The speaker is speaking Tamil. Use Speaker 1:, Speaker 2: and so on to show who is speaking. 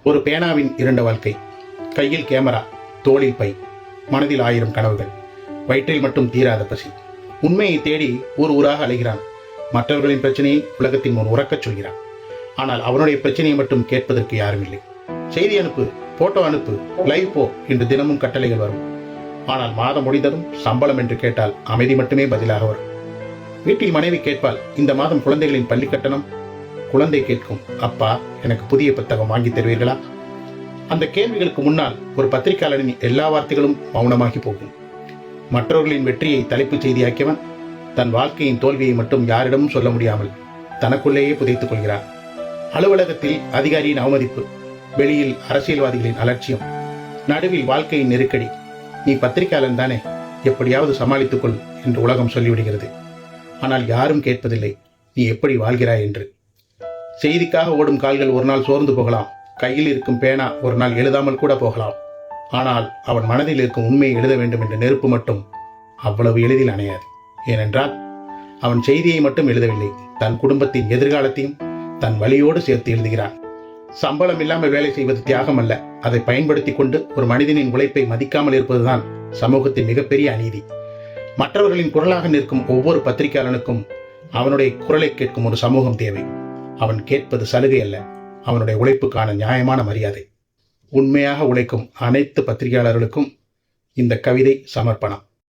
Speaker 1: ஒரு பேனாவின் இருண்ட வாழ்க்கை. கையில் கேமரா, தோளில் பை, மனதில் 1000 கனவுகள், வயிற்றில் மட்டும் தீராத பசி. உண்மையை தேடி ஊர் ஊராக அலைகிறான். மற்றவர்களின் பிரச்சனையை உலகத்தின் முன் உறக்கச் சொல்கிறான். ஆனால் அவனுடைய பிரச்சனையை மட்டும் கேட்பதற்கு யாரும் இல்லை. செய்தி அனுப்பு, போட்டோ அனுப்பு, லைவ் போ என்று தினமும் கட்டளைகள் வரும். ஆனால் மாதம் முடிந்ததும் சம்பளம் என்று கேட்டால் அமைதி மட்டுமே பதிலாக வரும். வீட்டில் மனைவி கேட்பாள், இந்த மாதம் குழந்தைகளின் பள்ளி கட்டணம்? குழந்தை கேட்கும், அப்பா எனக்கு புதிய புத்தகம் வாங்கி தருவீர்களா? அந்த கேள்விகளுக்கு முன்னால் ஒரு பத்திரிகையாளரின் எல்லா வார்த்தைகளும் மௌனமாகி போகும். மற்றவர்களின் வெற்றியை தலைப்புச் செய்தியாக்கியவன் தன் வாழ்க்கையின் தோல்வியை மட்டும் யாரிடமும் சொல்ல முடியாமல் தனக்குள்ளேயே புதைத்துக் கொள்கிறான். அலுவலகத்தில் அதிகாரியின் அவமதிப்பு, வெளியில் அரசியல்வாதிகளின் அலட்சியம், நடுவில் வாழ்க்கையின் நெருக்கடி. நீ பத்திரிகையாளன் தானே, எப்படியாவது சமாளித்துக் கொள் என்று உலகம் சொல்லிவிடுகிறது. ஆனால் யாரும் கேட்பதில்லை நீ எப்படி வாழ்கிறாய் என்று. செய்திக்காக ஓடும் கால்கள் ஒரு நாள் சோர்ந்து போகலாம். கையில் இருக்கும் பேனா ஒரு நாள் எழுதாமல் கூட போகலாம். ஆனால் அவன் மனதில் இருக்கும் உண்மையை எழுத வேண்டும் என்ற நெருப்பு மட்டும் அவ்வளவு எளிதில் அணையாது. ஏனென்றால் அவன் செய்தியை மட்டும் எழுதவில்லை, தன் குடும்பத்தின் எதிர்காலத்தையும் தன் வழியோடு சேர்த்து எழுதுகிறான். சம்பளம் இல்லாமல் வேலை செய்வது தியாகம் அல்ல. அதை பயன்படுத்தி கொண்டு ஒரு மனிதனின் உழைப்பை மதிக்காமல் இருப்பதுதான் சமூகத்தின் மிகப்பெரிய அநீதி. மற்றவர்களின் குரலாக நிற்கும் ஒவ்வொரு பத்திரிகையாளனுக்கும் அவனுடைய குரலை கேட்கும் ஒரு சமூகம் தேவை. அவன் கேட்பது சலுகை அல்ல, அவனுடைய உழைப்புக்கான நியாயமான மரியாதை. உண்மையாக உழைக்கும் அனைத்து பத்திரிகையாளர்களுக்கும் இந்த கவிதை சமர்ப்பணம்.